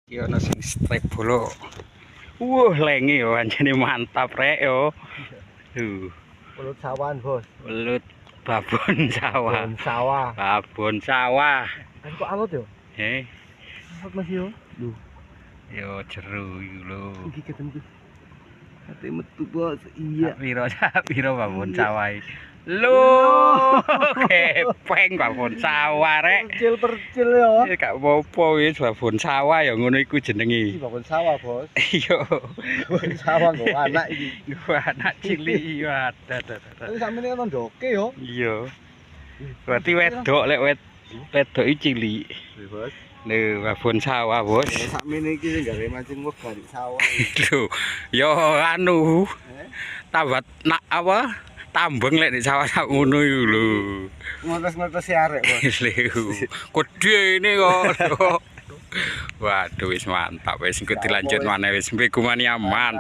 Iki ana sing strip bolo. Lenge yo anjene mantap rek yo. Welut sawan, Bos. Welut babon sawah. Babon sawah. Babon sawah. Kan kok alot yo? Alot Mas yo. Lho, Yo jeru iki lho. iki ketemu. Ate metu, Bos. Iya. Sak piro babon sawah iki? Lho, kepeng babon sawah rek. Percil yo. Gak apa-apa wis babon sawah ya ngono iku jenenge. Iki babon sawah, Bos. Iya. Babon sawah kok anak iki. Anak cilik iya ada. Tapi sampeyan kan ndoke yo. Iya. Berarti wedok lek wedok iki cilik. Bos. Lho, babon sawah, Bos. Sakmene iki sing gare mancing wegah di sawah. Lho, yo anu. Tambat nak apa? Tambeng lek di sawah sak ngono iku lho. Ngotos-ngotos arek, Bos. Lho, gede ini kok. Waduh wis mantap wis engko dilanjut maneh wis mbeku mani aman.